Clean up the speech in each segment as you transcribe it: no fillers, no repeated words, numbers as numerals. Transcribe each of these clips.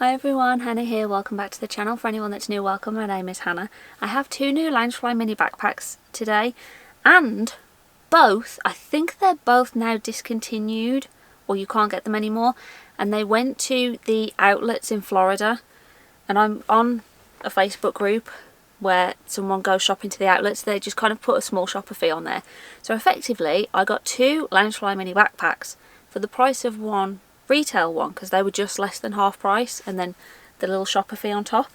Hi everyone, Hannah here. Welcome back to the channel. For anyone that's new, welcome. My name is Hannah. I have two new Loungefly mini backpacks today, and I think they're both now discontinued, or you can't get them anymore, and they went to the outlets in Florida. And I'm on a Facebook group where someone goes shopping to the outlets. They just kind of put a small shopper fee on there. So effectively I got two Loungefly mini backpacks for the price of one retail one, because they were just less than half price, and then the little shopper fee on top.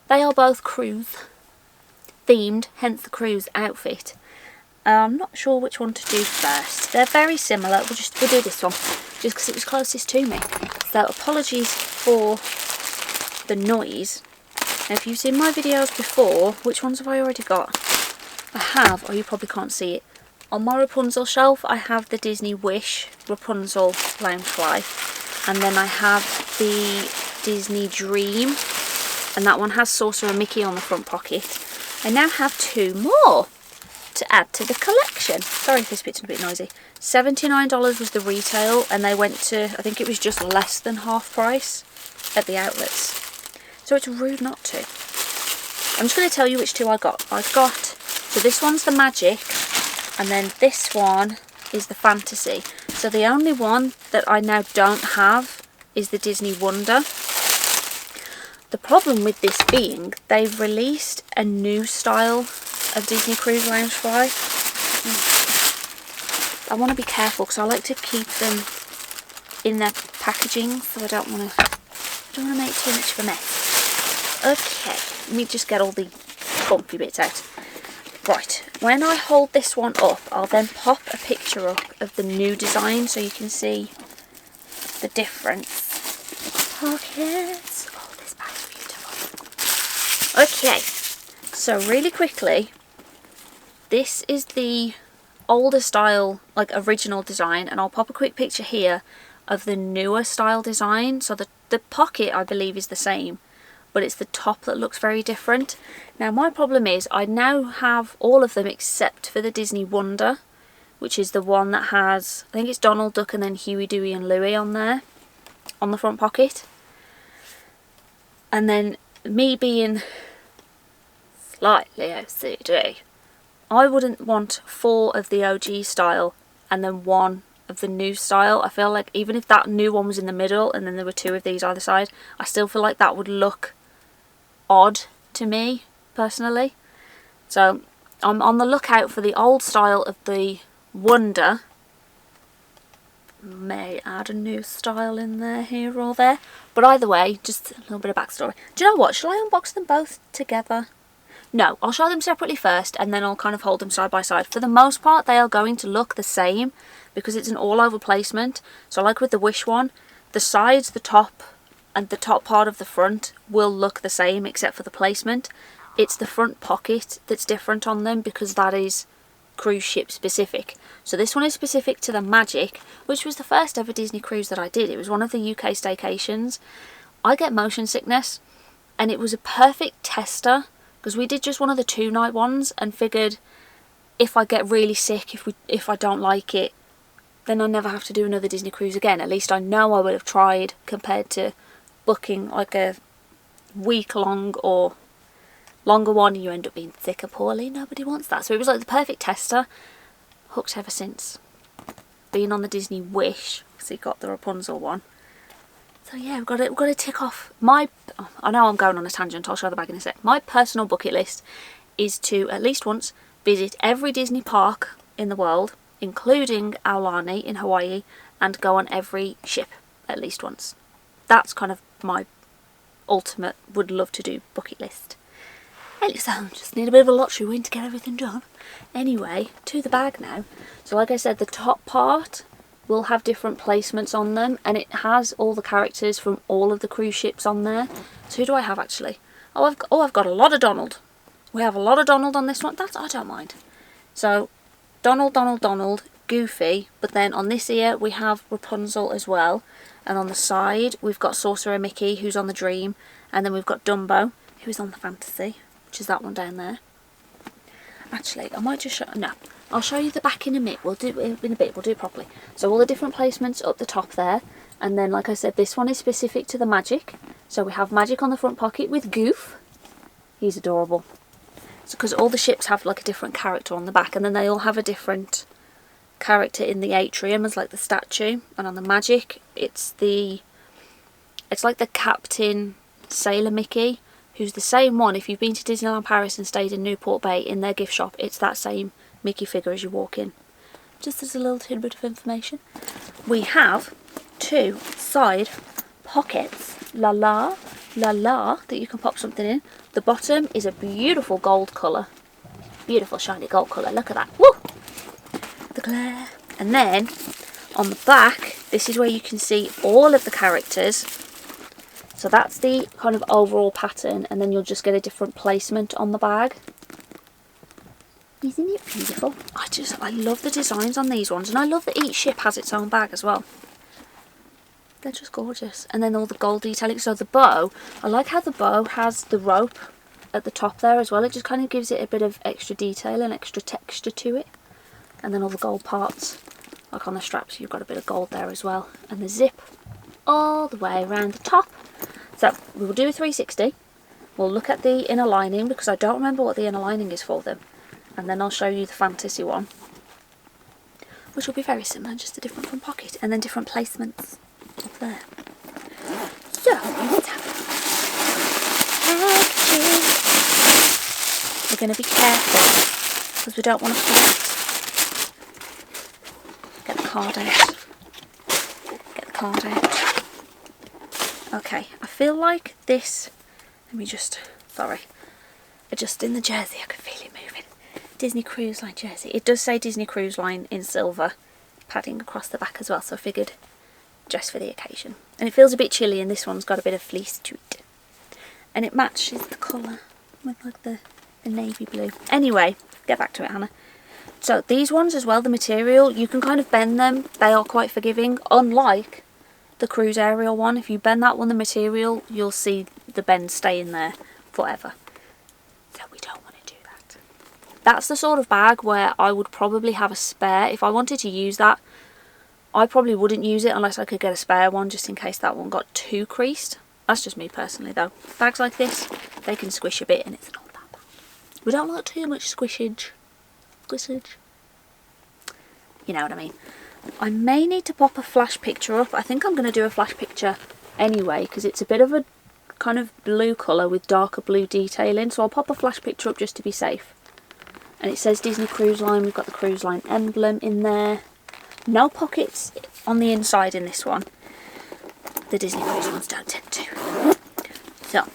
They are both cruise themed, hence the cruise outfit. I'm not sure which one to do first. They're very similar. We'll do this one just because it was closest to me. So apologies for the noise. Now, if you've seen my videos before, which ones have I already got? I have, or you probably can't see it. On my Rapunzel shelf, I have the Disney Wish Rapunzel Loungefly, and then I have the Disney Dream, and that one has Sorcerer and Mickey on the front pocket. I now have two more to add to the collection. Sorry if this bit's a bit noisy. $79 was the retail, and they went to, I think it was just less than half price at the outlets. So it's rude not to. I'm just going to tell you which two I got. So this one's the Magic, and then this one is the Fantasy. So the only one that I now don't have is the Disney Wonder. The problem with this being, they've released a new style of Disney Cruise Loungefly. I want to be careful because I like to keep them in their packaging, so I don't want to make too much of a mess. Okay, let me just get all the bumpy bits out. Right, when I hold this one up, I'll then pop a picture up of the new design so you can see the difference. Pockets. Oh, this bag's beautiful. Okay, so really quickly, this is the older style, like original design, and I'll pop a quick picture here of the newer style design. So the pocket, I believe, is the same, but it's the top that looks very different. Now my problem is I now have all of them except for the Disney Wonder, which is the one that has, I think it's Donald Duck and then Huey, Dewey and Louie on there, on the front pocket. And then me being slightly OCD, I wouldn't want 4 of the OG style and then 1 of the new style. I feel like even if that new one was in the middle and then there were 2 of these either side, I still feel like that would look odd to me personally. So I'm on the lookout for the old style of the Wonder. May add a new style in there, here or there, but either way, just a little bit of backstory. Do you know what, shall I unbox them both together? No, I'll show them separately first and then I'll kind of hold them side by side. For the most part they are going to look the same because it's an all over placement. So like with the Wish one, the sides, the top and the top part of the front will look the same except for the placement. It's the front pocket that's different on them because that is cruise ship specific. So this one is specific to the Magic, which was the first ever Disney cruise that I did. It was one of the UK staycations. I get motion sickness and it was a perfect tester because we did just one of the 2-night ones and figured if I get really sick, if I don't like it, then I never have to do another Disney cruise again. At least I know I would have tried, compared to booking like a week-long or longer one and you end up being sick or poorly. Nobody wants that. So it was like the perfect tester. Hooked ever since. Being on the Disney Wish, because he got the Rapunzel one. So yeah, we've got to tick off my... I know I'm going on a tangent, I'll show the bag in a sec. My personal bucket list is to at least once visit every Disney park in the world, including Aulani in Hawaii, and go on every ship at least once. That's kind of my ultimate would love to do bucket list. Anyway, so I just need a bit of a lottery win to get everything done. Anyway, to the bag now. So like I said, the top part will have different placements on them, and it has all the characters from all of the cruise ships on there. So who do I have actually? I've got a lot of Donald. We have a lot of Donald on this one. I don't mind. So Donald, Goofy, but then on this ear we have Rapunzel as well, and on the side we've got Sorcerer Mickey, who's on the Dream, and then we've got Dumbo, who's on the Fantasy, which is that one down there. Actually, I might just show... No, I'll show you the back in a bit. We'll do it properly. So all the different placements up the top there, And then, like I said, this one is specific to the Magic. So we have Magic on the front pocket with Goof. He's adorable. So because all the ships have like a different character on the back, and then they all have a different character in the atrium as like the statue. And on the Magic, it's like the Captain Sailor Mickey, who's the same one. If you've been to Disneyland Paris and stayed in Newport Bay, in their gift shop, it's that same Mickey figure as you walk in. Just as a little tidbit of information. We have 2 side pockets, la, that you can pop something in. The bottom is a beautiful gold colour. Beautiful shiny gold colour, look at that. Woo! The glare. And then, on the back, this is where you can see all of the characters. So that's the kind of overall pattern, and then you'll just get a different placement on the bag. Isn't it beautiful? I love the designs on these ones, and I love that each ship has its own bag as well. They're just gorgeous. And then all the gold detailing. So the bow, I like how the bow has the rope at the top there as well. It just kind of gives it a bit of extra detail and extra texture to it. And then all the gold parts, like on the straps, you've got a bit of gold there as well. And the zip all the way around the top. So we will do a 360. We'll look at the inner lining, because I don't remember what the inner lining is for them. And then I'll show you the fantasy one, which will be very similar, just a different front pocket and then different placements up there. So let's have packaging. We're going to be careful because we don't want to collect. Get the card out. Get the card out. Okay, I feel like this. Let me just, sorry, adjusting the jersey. I can feel it moving. Disney Cruise Line jersey. It does say Disney Cruise Line in silver padding across the back as well, so I figured just for the occasion. And it feels a bit chilly, and this one's got a bit of fleece to it. And it matches the colour with like the navy blue. Anyway, get back to it, Hannah. So these ones as well, the material, you can kind of bend them. They are quite forgiving, unlike the Cruise Aerial one. If you bend that one, the material, you'll see the bend stay in there forever. So we don't want to do that. That's the sort of bag where I would probably have a spare. If I wanted to use that, I probably wouldn't use it unless I could get a spare one, just in case that one got too creased. That's just me personally though. Bags like this, they can squish a bit and it's not that bad. We don't want too much squishage. Squishage. You know what I mean. I may need to pop a flash picture up. I think I'm going to do a flash picture anyway, because it's a bit of a kind of blue colour with darker blue detailing. So I'll pop a flash picture up just to be safe. And it says Disney Cruise Line. We've got the Cruise Line emblem in there. No pockets on the inside in this one. The Disney Cruise ones don't tend to. So,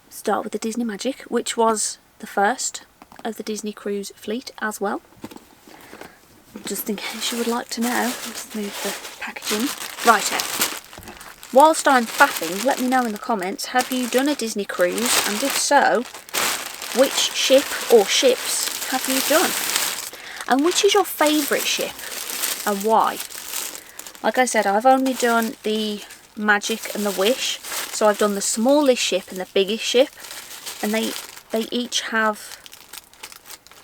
start with the Disney Magic, which was the first of the Disney Cruise fleet as well. Just in case you would like to know. Let's move the packaging. Righto. Whilst I'm faffing, let me know in the comments, have you done a Disney cruise? And if so, which ship or ships have you done? And which is your favourite ship? And why? Like I said, I've only done the Magic and the Wish, so I've done the smallest ship and the biggest ship, and they each have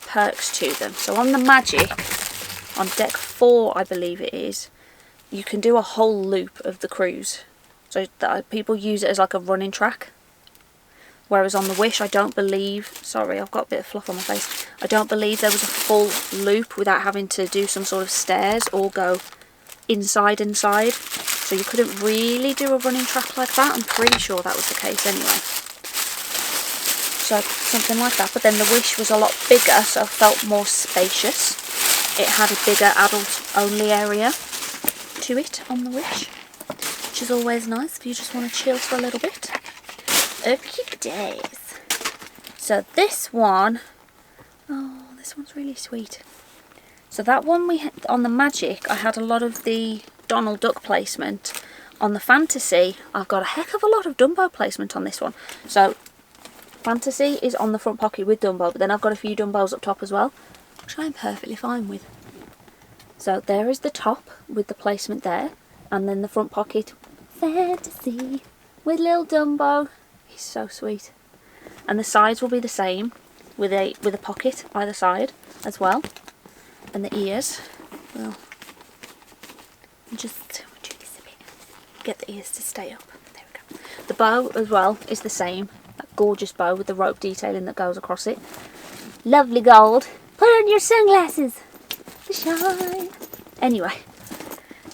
perks to them. So on the Magic, on deck 4 I believe it is, you can do a whole loop of the cruise, so that people use it as like a running track. Whereas on the Wish, I don't believe, sorry, I've got a bit of fluff on my face, I don't believe there was a full loop without having to do some sort of stairs or go inside. So you couldn't really do a running track like that. I'm pretty sure that was the case anyway. So something like that. But then the Wish was a lot bigger, so it felt more spacious. It had a bigger adult-only area to it on the Wish, which is always nice if you just want to chill for a little bit. Okay days. So this one, oh, this one's really sweet. So that one we had on the Magic, I had a lot of the Donald Duck placement. On the Fantasy, I've got a heck of a lot of Dumbo placement on this one. So Fantasy is on the front pocket with Dumbo, but then I've got a few Dumbos up top as well, which I'm perfectly fine with. So there is the top with the placement there, and then the front pocket, Fantasy, with little Dumbo. He's so sweet. And the sides will be the same, with a pocket either side as well. And the ears, well, just do this a bit. get the ears to stay up. There we go. The bow as well is the same. That gorgeous bow with the rope detailing that goes across it. Lovely gold. Put on your sunglasses to shine. Anyway,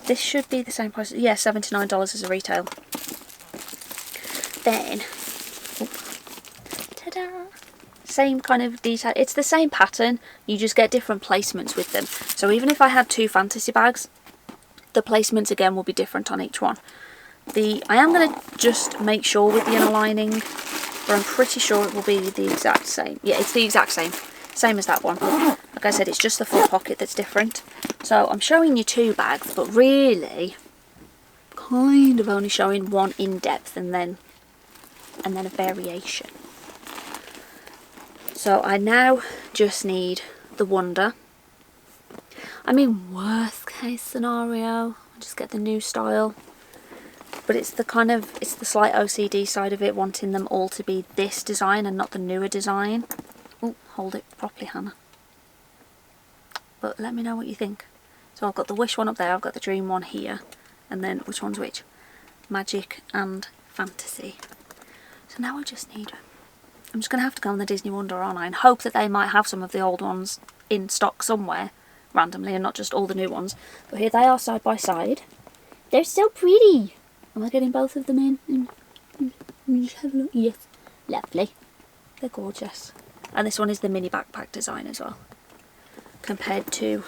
this should be the same price. Yeah, $79 as a retail. Then, ta-da! Same kind of detail. It's the same pattern. You just get different placements with them. So even if I had 2 fantasy bags, the placements again will be different on each one. I am going to just make sure with the inner lining, but I'm pretty sure it will be the exact same. Yeah, it's the exact same. Same as that one. Like I said, it's just the front pocket that's different. So I'm showing you 2 bags, but really kind of only showing one in depth and then a variation. So I now just need the Wonder. I mean, worst case scenario, I'll just get the new style. But it's the slight OCD side of it, wanting them all to be this design and not the newer design. Oh, hold it properly, Hannah. But let me know what you think. So I've got the Wish one up there, I've got the Dream one here, and then which one's which? Magic and Fantasy. So now I just need... I'm just going to have to go on the Disney Wonder, aren't I, and hope that they might have some of the old ones in stock somewhere, randomly, and not just all the new ones. But here they are side by side. They're so pretty! Am I getting both of them in? Just have a look. Yes. Lovely. They're gorgeous. And this one is the mini backpack design as well, compared to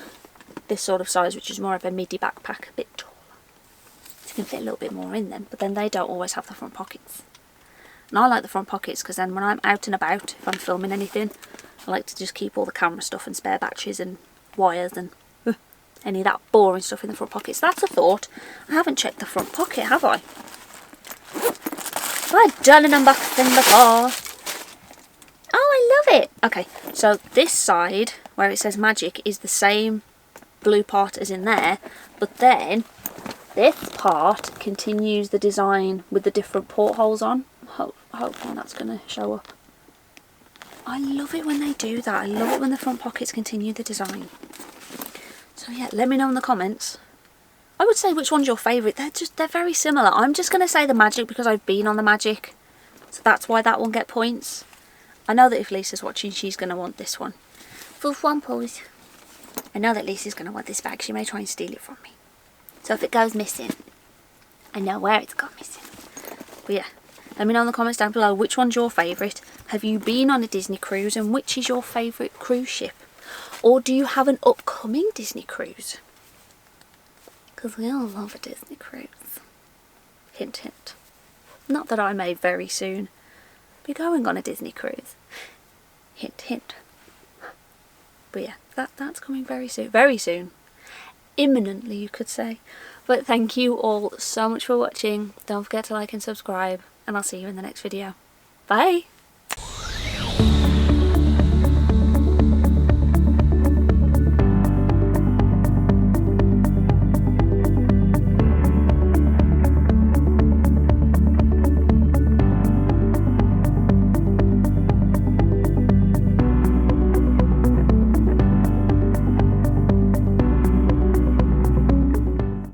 this sort of size, which is more of a midi backpack, a bit taller. So you can fit a little bit more in them, but then they don't always have the front pockets. And I like the front pockets because then when I'm out and about, if I'm filming anything, I like to just keep all the camera stuff and spare batteries and wires and any of that boring stuff in the front pockets. That's a thought. I haven't checked the front pocket, have I? Have I done an unboxing before? Oh, I love it. Okay, so this side where it says Magic is the same blue part as in there, but then this part continues the design with the different portholes on. Hopefully that's going to show up. I love it when they do that. I love it when the front pockets continue the design. So yeah, let me know in the comments. I would say which one's your favourite. They're very similar. I'm just going to say the Magic because I've been on the Magic. So that's why that one get points. I know that if Lisa's watching, she's going to want this one. For one pose. I know that Lisa's going to want this bag. She may try and steal it from me. So if it goes missing, I know where it's gone missing. But yeah, let me know in the comments down below which one's your favourite. Have you been on a Disney cruise and which is your favourite cruise ship? Or do you have an upcoming Disney cruise? Because we all love a Disney cruise. Hint, hint. Not that I may very soon be going on a Disney cruise. Hint, hint. But yeah, that's coming very soon. Very soon. Imminently, you could say. But thank you all so much for watching. Don't forget to like and subscribe. And I'll see you in the next video. Bye!